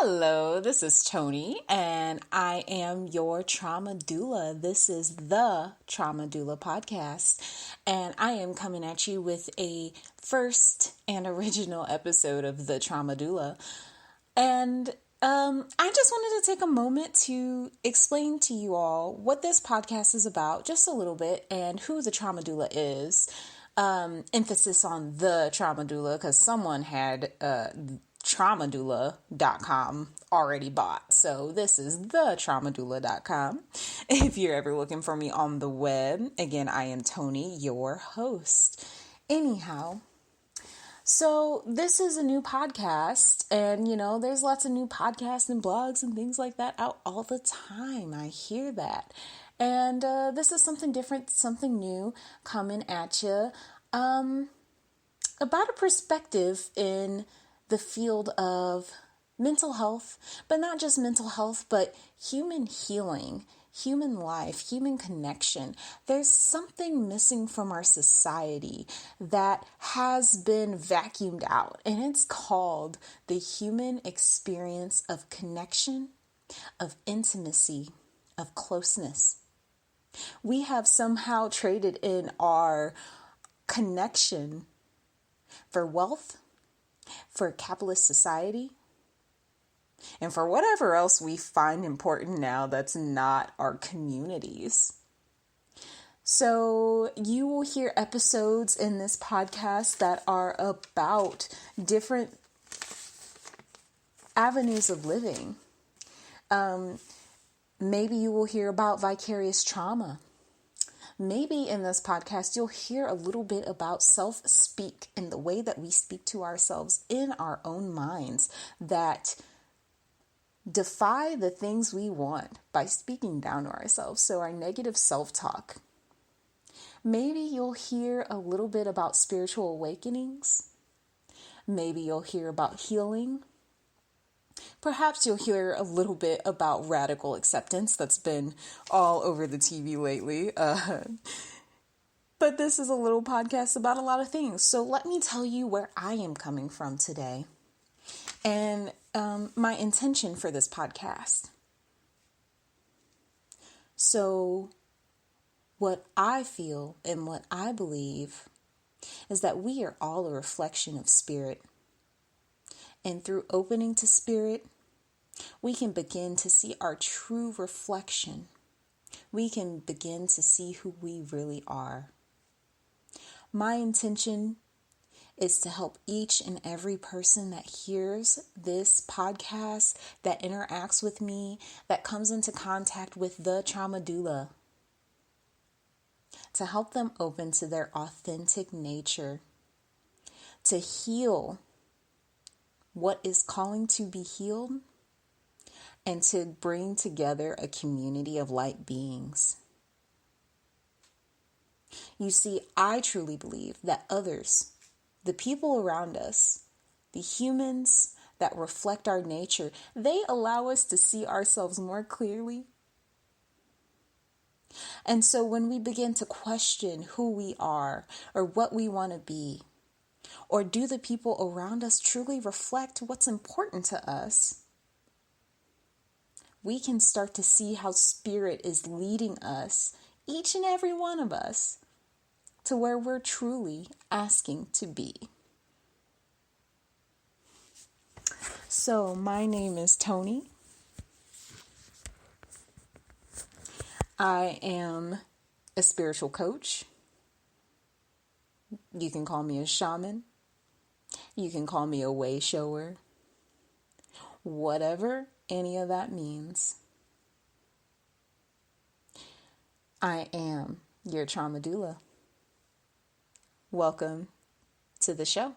Hello, this is Tony, and I am your trauma doula. This is the Trauma Doula podcast, and I am coming at you with a first and original episode of the Trauma Doula. And I just wanted to take a moment to explain to you all what this podcast is about, just a little bit, and who the Trauma Doula is. Emphasis on the Trauma Doula, because someone had traumadoula.com already bought. So this is the traumadoula.com. If you're ever looking for me on the web, again, I am Tony, your host. Anyhow, so this is a new podcast, and there's lots of new podcasts and blogs and things like that out all the time. I hear that. And this is something different, something new coming at you about a perspective in the field of mental health, but not just mental health, but human healing, human life, human connection. There's something missing from our society that has been vacuumed out, and it's called the human experience of connection, of intimacy, of closeness. We have somehow traded in our connection for wealth, for capitalist society, and for whatever else we find important now that's not our communities. So you will hear episodes in this podcast that are about different avenues of living. Maybe you will hear about vicarious trauma. Maybe in this podcast, you'll hear a little bit about self-speak and the way that we speak to ourselves in our own minds that defy the things we want by speaking down to ourselves. So our negative self-talk. Maybe you'll hear a little bit about spiritual awakenings. Maybe you'll hear about healing. Perhaps you'll hear a little bit about radical acceptance that's been all over the TV lately. But this is a little podcast about a lot of things. So let me tell you where I am coming from today and my intention for this podcast. So what I feel and what I believe is that we are all a reflection of spirit. And through opening to spirit, we can begin to see our true reflection. We can begin to see who we really are. My intention is to help each and every person that hears this podcast, that interacts with me, that comes into contact with the Trauma Doula, to help them open to their authentic nature, to heal what is calling to be healed, and to bring together a community of light beings. You see, I truly believe that others, the people around us, the humans that reflect our nature, they allow us to see ourselves more clearly. And so when we begin to question who we are or what we want to be, or do the people around us truly reflect what's important to us, we can start to see how spirit is leading us, each and every one of us, to where we're truly asking to be. So my name is Tony. I am a spiritual coach. You can call me a shaman. You can call me a way shower. Whatever any of that means. I am your trauma doula. Welcome to the show.